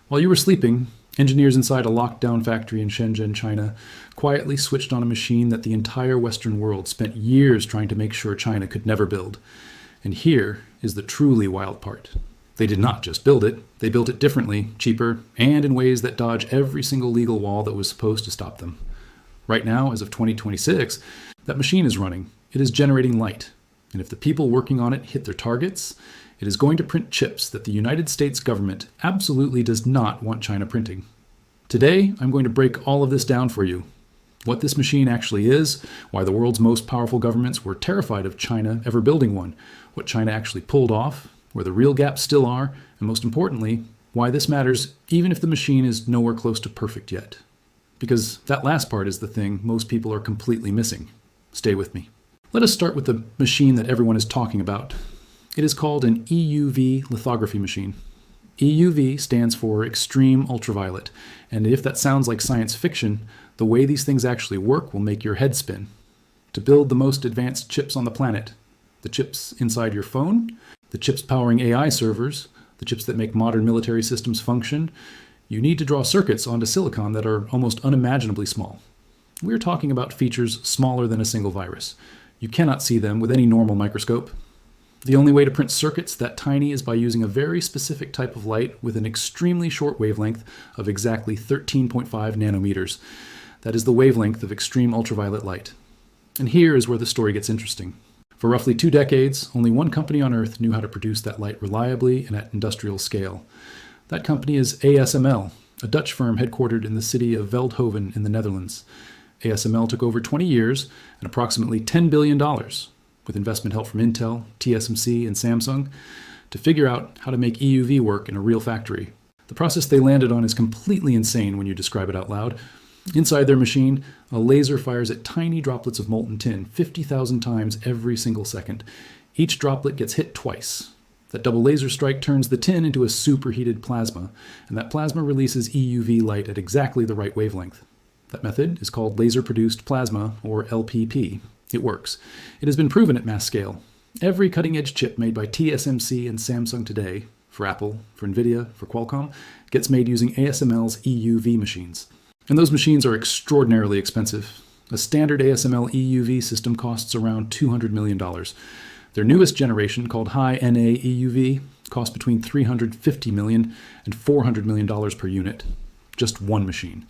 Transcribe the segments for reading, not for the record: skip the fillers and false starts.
While you were sleeping, engineers inside a locked-down factory in Shenzhen, China, quietly switched on a machine that the entire Western world spent years trying to make sure China could never build. And here is the truly wild part. They did not just build it, they built it differently, cheaper, and in ways that dodge every single legal wall that was supposed to stop them. Right now, as of 2026, that machine is running. It is generating light. And if the people working on it hit their targets, it is going to print chips that the United States government absolutely does not want China printing. Today, I'm going to break all of this down for you. What this machine actually is, why the world's most powerful governments were terrified of China ever building one, what China actually pulled off, where the real gaps still are, and most importantly, why this matters even if the machine is nowhere close to perfect yet. Because that last part is the thing most people are completely missing. Stay with me. Let us start with the machine that everyone is talking about. It is called an EUV lithography machine. EUV stands for Extreme Ultraviolet, and if that sounds like science fiction, the way these things actually work will make your head spin. To build the most advanced chips on the planet, the chips inside your phone, the chips powering AI servers, the chips that make modern military systems function, you need to draw circuits onto silicon that are almost unimaginably small. We're talking about features smaller than a single virus. You cannot see them with any normal microscope. The only way to print circuits that tiny is by using a very specific type of light with an extremely short wavelength of exactly 13.5 nanometers. That is the wavelength of extreme ultraviolet light. And here is where the story gets interesting. For roughly 2 decades, only one company on Earth knew how to produce that light reliably and at industrial scale. That company is ASML, a Dutch firm headquartered in the city of Veldhoven in the Netherlands. ASML took over 20 years and approximately $10 billion, with investment help from Intel, TSMC, and Samsung, to figure out how to make EUV work in a real factory. The process they landed on is completely insane when you describe it out loud. Inside their machine, a laser fires at tiny droplets of molten tin 50,000 times every single second. Each droplet gets hit twice. That double laser strike turns the tin into a superheated plasma, and that plasma releases EUV light at exactly the right wavelength. That method is called laser-produced plasma, or LPP. It works. It has been proven at mass scale. Every cutting-edge chip made by TSMC and Samsung today, for Apple, for NVIDIA, for Qualcomm, gets made using ASML's EUV machines. And those machines are extraordinarily expensive. A standard ASML EUV system costs around $200 million. Their newest generation, called High-NA EUV, costs between $350 million and $400 million per unit. Just one machine.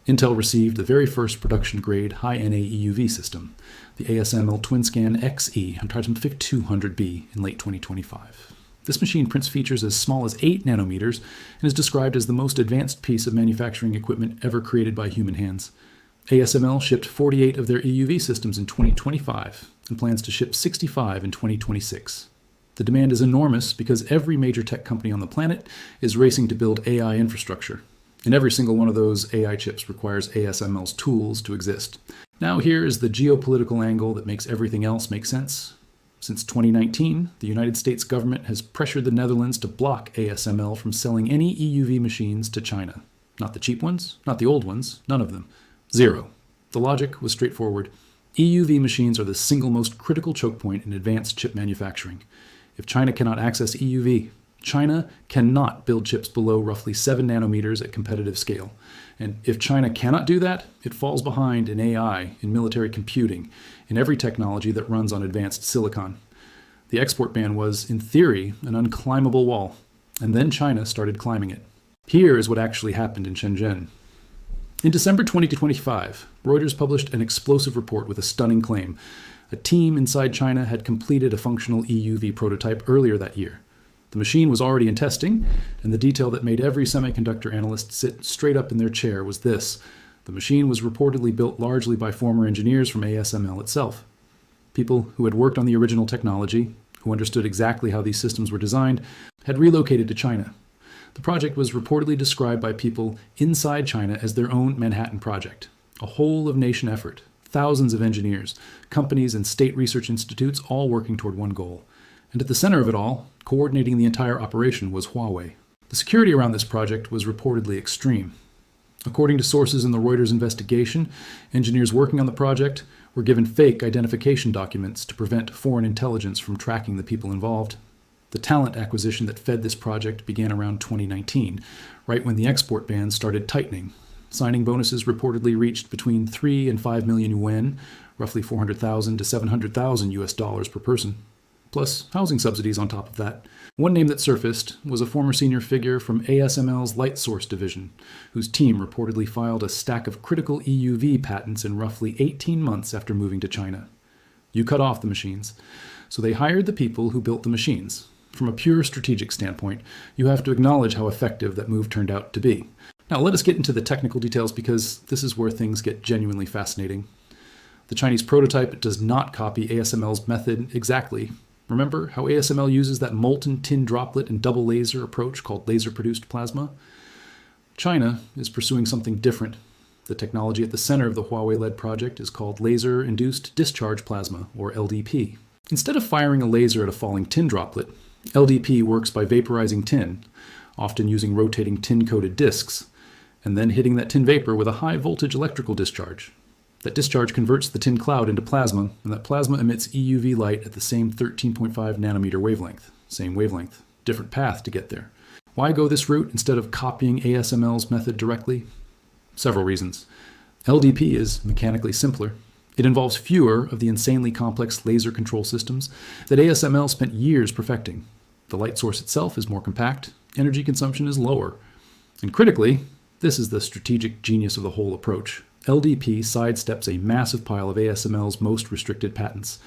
Intel received the very first production-grade High-NA EUV system, the ASML TwinScan XE on Triton 5200B in late 2025. This machine prints features as small as 8 nanometers and is described as the most advanced piece of manufacturing equipment ever created by human hands. ASML shipped 48 of their EUV systems in 2025 and plans to ship 65 in 2026. The demand is enormous because every major tech company on the planet is racing to build AI infrastructure. And every single one of those AI chips requires ASML's tools to exist. Now here is the geopolitical angle that makes everything else make sense. Since 2019, the United States government has pressured the Netherlands to block ASML from selling any EUV machines to China. Not the cheap ones, not the old ones, none of them. Zero. The logic was straightforward. EUV machines are the single most critical choke point in advanced chip manufacturing. If China cannot access EUV, China cannot build chips below roughly 7 nanometers at competitive scale. And if China cannot do that, it falls behind in AI, in military computing, in every technology that runs on advanced silicon. The export ban was, in theory, an unclimbable wall, and then China started climbing it. Here is what actually happened in Shenzhen. In December 2025, Reuters published an explosive report with a stunning claim. A team inside China had completed a functional EUV prototype earlier that year. The machine was already in testing, and the detail that made every semiconductor analyst sit straight up in their chair was this. The machine was reportedly built largely by former engineers from ASML itself. People who had worked on the original technology, who understood exactly how these systems were designed, had relocated to China. The project was reportedly described by people inside China as their own Manhattan Project, a whole-of-nation effort, thousands of engineers, companies, and state research institutes all working toward one goal. And at the center of it all, coordinating the entire operation, was Huawei. The security around this project was reportedly extreme. According to sources in the Reuters investigation, engineers working on the project were given fake identification documents to prevent foreign intelligence from tracking the people involved. The talent acquisition that fed this project began around 2019, right when the export bans started tightening. Signing bonuses reportedly reached between 3 and 5 million yuan, roughly 400,000 to 700,000 US dollars per person, plus housing subsidies on top of that. One name that surfaced was a former senior figure from ASML's light source division, whose team reportedly filed a stack of critical EUV patents in roughly 18 months after moving to China. You cut off the machines, so they hired the people who built the machines. From a pure strategic standpoint, you have to acknowledge how effective that move turned out to be. Now let us get into the technical details because this is where things get genuinely fascinating. The Chinese prototype does not copy ASML's method exactly. Remember how ASML uses that molten tin droplet and double laser approach called laser-produced plasma? China is pursuing something different. The technology at the center of the Huawei-led project is called laser-induced discharge plasma, or LDP. Instead of firing a laser at a falling tin droplet, LDP works by vaporizing tin, often using rotating tin-coated discs, and then hitting that tin vapor with a high-voltage electrical discharge. That discharge converts the tin cloud into plasma, and that plasma emits EUV light at the same 13.5 nanometer wavelength. Same wavelength, different path to get there. Why go this route instead of copying ASML's method directly? Several reasons. LDP is mechanically simpler. It involves fewer of the insanely complex laser control systems that ASML spent years perfecting. The light source itself is more compact, energy consumption is lower. And critically, this is the strategic genius of the whole approach. LDP sidesteps a massive pile of ASML's most restricted patents.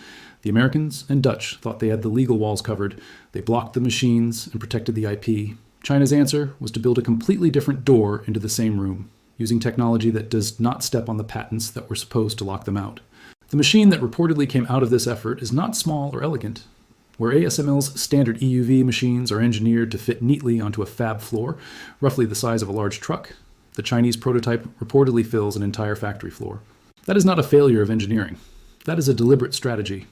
The Americans and Dutch thought they had the legal walls covered. They blocked the machines and protected the IP. China's answer was to build a completely different door into the same room, using technology that does not step on the patents that were supposed to lock them out. The machine that reportedly came out of this effort is not small or elegant. Where ASML's standard EUV machines are engineered to fit neatly onto a fab floor, roughly the size of a large truck, the Chinese prototype reportedly fills an entire factory floor. That is not a failure of engineering. That is a deliberate strategy.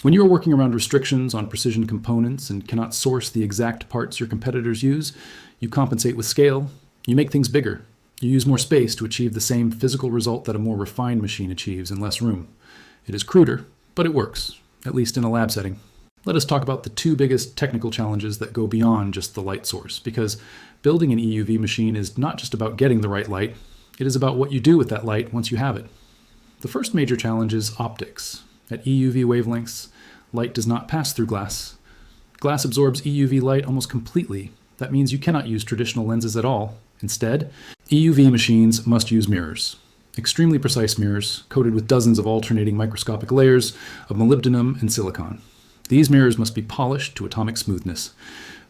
When you are working around restrictions on precision components and cannot source the exact parts your competitors use, you compensate with scale, you make things bigger. You use more space to achieve the same physical result that a more refined machine achieves in less room. It is cruder, but it works, at least in a lab setting. Let us talk about the two biggest technical challenges that go beyond just the light source, because building an EUV machine is not just about getting the right light, it is about what you do with that light once you have it. The first major challenge is optics. At EUV wavelengths, light does not pass through glass. Glass absorbs EUV light almost completely. That means you cannot use traditional lenses at all. Instead, EUV machines must use mirrors. Extremely precise mirrors, coated with dozens of alternating microscopic layers of molybdenum and silicon. These mirrors must be polished to atomic smoothness.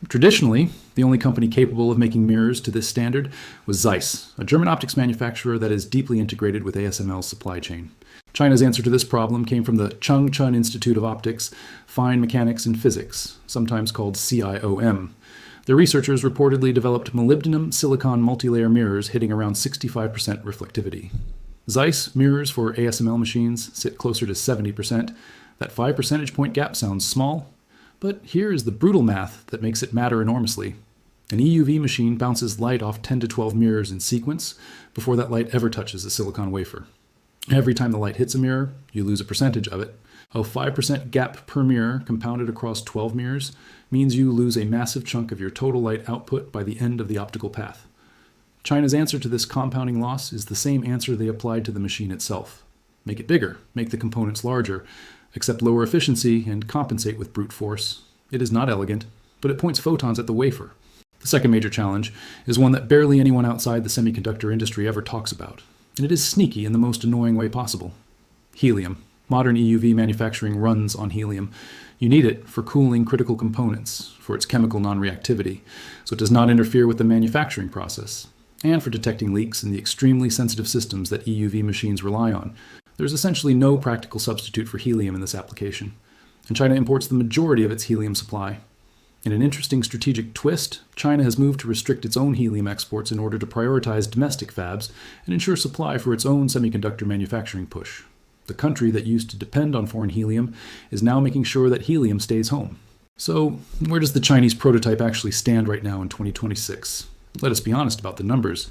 Traditionally, the only company capable of making mirrors to this standard was Zeiss, a German optics manufacturer that is deeply integrated with ASML's supply chain. China's answer to this problem came from the Changchun Institute of Optics, Fine Mechanics and Physics, sometimes called CIOM. Their researchers reportedly developed molybdenum silicon multilayer mirrors hitting around 65% reflectivity. Zeiss mirrors for ASML machines sit closer to 70%. That 5 percentage point gap sounds small, but here is the brutal math that makes it matter enormously. An EUV machine bounces light off 10 to 12 mirrors in sequence before that light ever touches a silicon wafer. Every time the light hits a mirror, you lose a percentage of it. A 5% gap per mirror compounded across 12 mirrors means you lose a massive chunk of your total light output by the end of the optical path. China's answer to this compounding loss is the same answer they applied to the machine itself. Make it bigger, make the components larger, accept lower efficiency, and compensate with brute force. It is not elegant, but it points photons at the wafer. The second major challenge is one that barely anyone outside the semiconductor industry ever talks about, and it is sneaky in the most annoying way possible. Helium. Modern EUV manufacturing runs on helium. You need it for cooling critical components, for its chemical non-reactivity, so it does not interfere with the manufacturing process, and for detecting leaks in the extremely sensitive systems that EUV machines rely on. There's essentially no practical substitute for helium in this application, and China imports the majority of its helium supply. In an interesting strategic twist, China has moved to restrict its own helium exports in order to prioritize domestic fabs and ensure supply for its own semiconductor manufacturing push. The country that used to depend on foreign helium is now making sure that helium stays home. So, where does the Chinese prototype actually stand right now in 2026? Let us be honest about the numbers.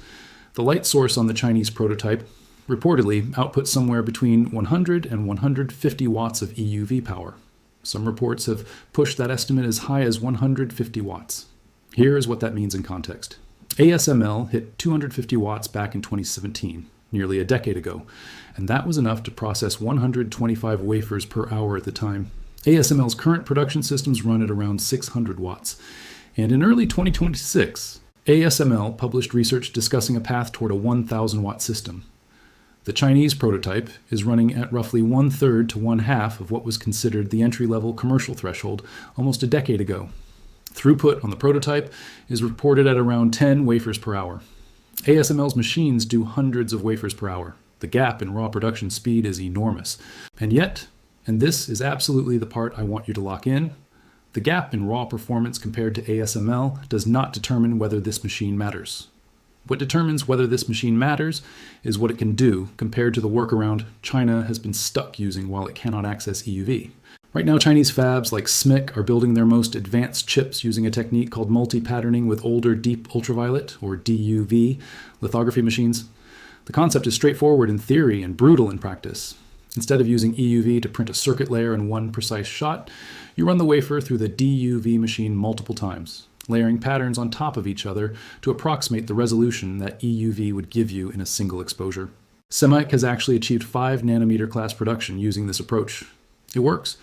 The light source on the Chinese prototype reportedly outputs somewhere between 100 and 150 watts of EUV power. Some reports have pushed that estimate as high as 150 watts. Here is what that means in context. ASML hit 250 watts back in 2017, nearly a decade ago, and that was enough to process 125 wafers per hour at the time. ASML's current production systems run at around 600 watts, and in early 2026, ASML published research discussing a path toward a 1,000 watt system. The Chinese prototype is running at roughly 1/3 to 1/2 of what was considered the entry-level commercial threshold almost a decade ago. Throughput on the prototype is reported at around 10 wafers per hour. ASML's machines do hundreds of wafers per hour. The gap in raw production speed is enormous. And yet, and this is absolutely the part I want you to lock in, the gap in raw performance compared to ASML does not determine whether this machine matters. What determines whether this machine matters is what it can do compared to the workaround China has been stuck using while it cannot access EUV. Right now, Chinese fabs like SMIC are building their most advanced chips using a technique called multi-patterning with older deep ultraviolet, or DUV, lithography machines. The concept is straightforward in theory and brutal in practice. Instead of using EUV to print a circuit layer in one precise shot, you run the wafer through the DUV machine multiple times, layering patterns on top of each other to approximate the resolution that EUV would give you in a single exposure. Semiconductor has actually achieved 5 nanometer class production using this approach. It works,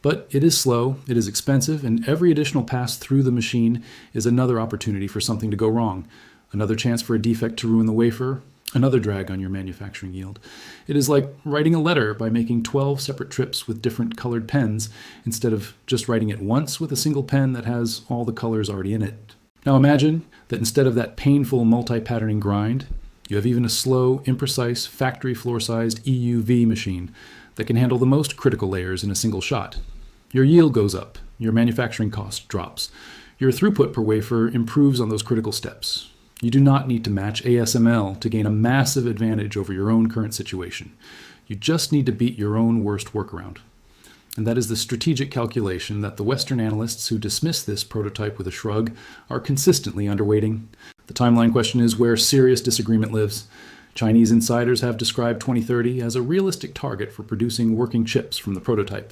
but it is slow, it is expensive, and every additional pass through the machine is another opportunity for something to go wrong, another chance for a defect to ruin the wafer, another drag on your manufacturing yield. It is like writing a letter by making 12 separate trips with different colored pens instead of just writing it once with a single pen that has all the colors already in it. Now imagine that instead of that painful multi-patterning grind, you have even a slow, imprecise, factory floor-sized EUV machine that can handle the most critical layers in a single shot. Your yield goes up, your manufacturing cost drops, your throughput per wafer improves on those critical steps. You do not need to match ASML to gain a massive advantage over your own current situation. You just need to beat your own worst workaround. And that is the strategic calculation that the Western analysts who dismiss this prototype with a shrug are consistently underweighting. The timeline question is where serious disagreement lives. Chinese insiders have described 2030 as a realistic target for producing working chips from the prototype.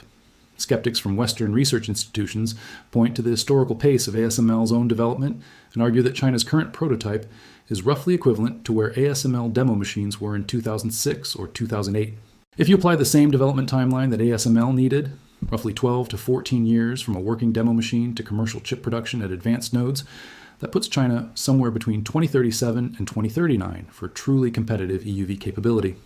Skeptics from Western research institutions point to the historical pace of ASML's own development and argue that China's current prototype is roughly equivalent to where ASML demo machines were in 2006 or 2008. If you apply the same development timeline that ASML needed, roughly 12 to 14 years from a working demo machine to commercial chip production at advanced nodes, that puts China somewhere between 2037 and 2039 for truly competitive EUV capability.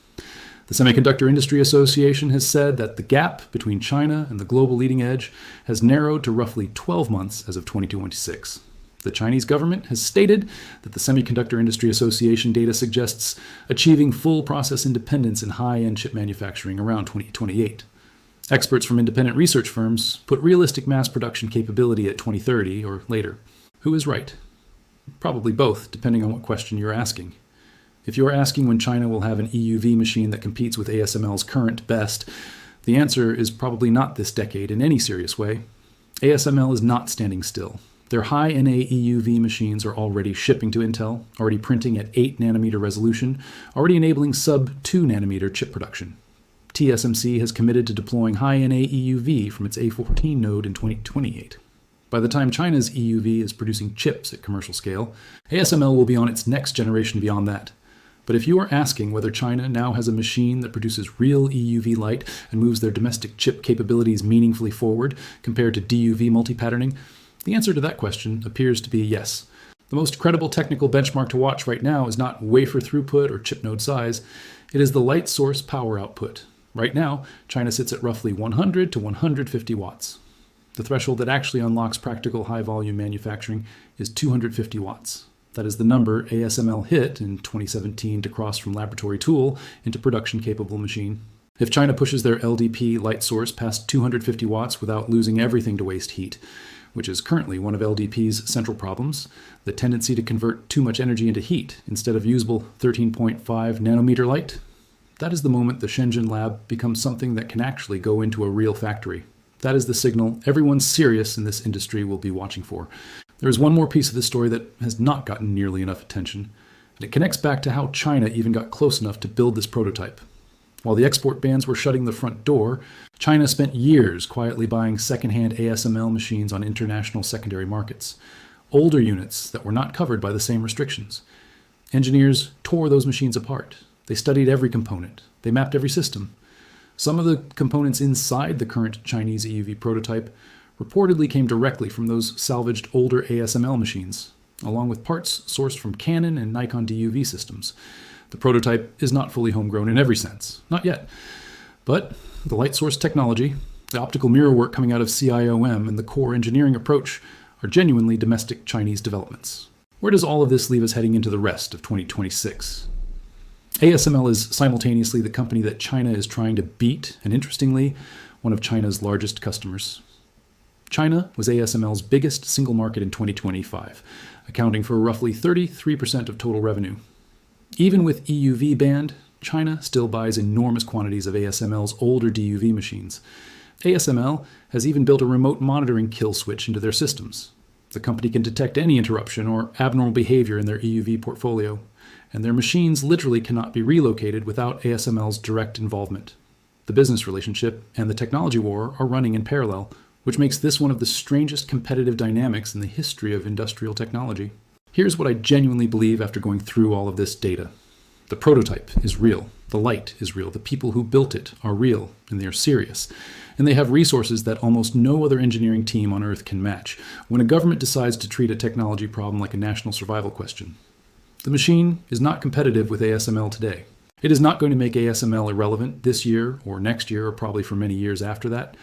The Semiconductor Industry Association has said that the gap between China and the global leading edge has narrowed to roughly 12 months as of 2026. The Chinese government has stated that the Semiconductor Industry Association data suggests achieving full process independence in high-end chip manufacturing around 2028. Experts from independent research firms put realistic mass production capability at 2030 or later. Who is right? Probably both, depending on what question you're asking. If you're asking when China will have an EUV machine that competes with ASML's current best, the answer is probably not this decade in any serious way. ASML is not standing still. Their high-NA EUV machines are already shipping to Intel, already printing at 8 nanometer resolution, already enabling sub-2 nanometer chip production. TSMC has committed to deploying high-NA EUV from its A14 node in 2028. By the time China's EUV is producing chips at commercial scale, ASML will be on its next generation beyond that. But if you are asking whether China now has a machine that produces real EUV light and moves their domestic chip capabilities meaningfully forward compared to DUV multi-patterning, the answer to that question appears to be yes. The most credible technical benchmark to watch right now is not wafer throughput or chip node size, it is the light source power output. Right now, China sits at roughly 100 to 150 watts. The threshold that actually unlocks practical high-volume manufacturing is 250 watts. That is the number ASML hit in 2017 to cross from laboratory tool into production-capable machine. If China pushes their LDP light source past 250 watts without losing everything to waste heat, which is currently one of LDP's central problems, the tendency to convert too much energy into heat instead of usable 13.5 nanometer light, that is the moment the Shenzhen lab becomes something that can actually go into a real factory. That is the signal everyone serious in this industry will be watching for. There is one more piece of this story that has not gotten nearly enough attention, and it connects back to how China even got close enough to build this prototype. While the export bans were shutting the front door, China spent years quietly buying second-hand ASML machines on international secondary markets, older units that were not covered by the same restrictions. Engineers tore those machines apart. They studied every component. They mapped every system. Some of the components inside the current Chinese EUV prototype reportedly came directly from those salvaged older ASML machines, along with parts sourced from Canon and Nikon DUV systems. The prototype is not fully homegrown in every sense, not yet. But the light source technology, the optical mirror work coming out of CIOM, and the core engineering approach are genuinely domestic Chinese developments. Where does all of this leave us heading into the rest of 2026? ASML is simultaneously the company that China is trying to beat, and interestingly, one of China's largest customers. China was ASML's biggest single market in 2025, accounting for roughly 33% of total revenue. Even with EUV banned, China still buys enormous quantities of ASML's older DUV machines. ASML has even built a remote monitoring kill switch into their systems. The company can detect any interruption or abnormal behavior in their EUV portfolio, and their machines literally cannot be relocated without ASML's direct involvement. The business relationship and the technology war are running in parallel, which makes this one of the strangest competitive dynamics in the history of industrial technology. Here's what I genuinely believe after going through all of this data. The prototype is real. The light is real. The people who built it are real, and they are serious. And they have resources that almost no other engineering team on Earth can match when a government decides to treat a technology problem like a national survival question. The machine is not competitive with ASML today. It is not going to make ASML irrelevant this year or next year or probably for many years after that.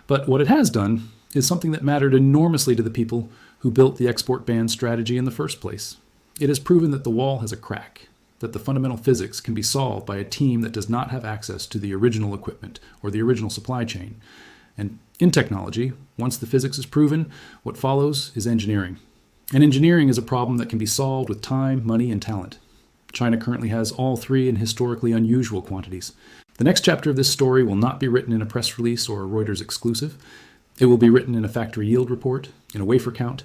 But what it has done is something that mattered enormously to the people who built the export ban strategy in the first place. It has proven that the wall has a crack, that the fundamental physics can be solved by a team that does not have access to the original equipment or the original supply chain. And in technology, once the physics is proven, what follows is engineering. And engineering is a problem that can be solved with time, money, and talent. China currently has all three in historically unusual quantities. The next chapter of this story will not be written in a press release or a Reuters exclusive. It will be written in a factory yield report, in a wafer count.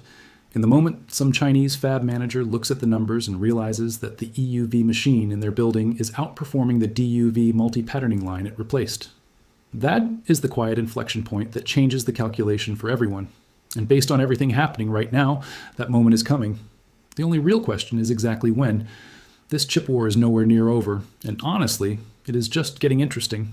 In the moment some Chinese fab manager looks at the numbers and realizes that the EUV machine in their building is outperforming the DUV multi-patterning line it replaced. That is the quiet inflection point that changes the calculation for everyone. And based on everything happening right now, that moment is coming. The only real question is exactly when. This chip war is nowhere near over, and honestly, it is just getting interesting.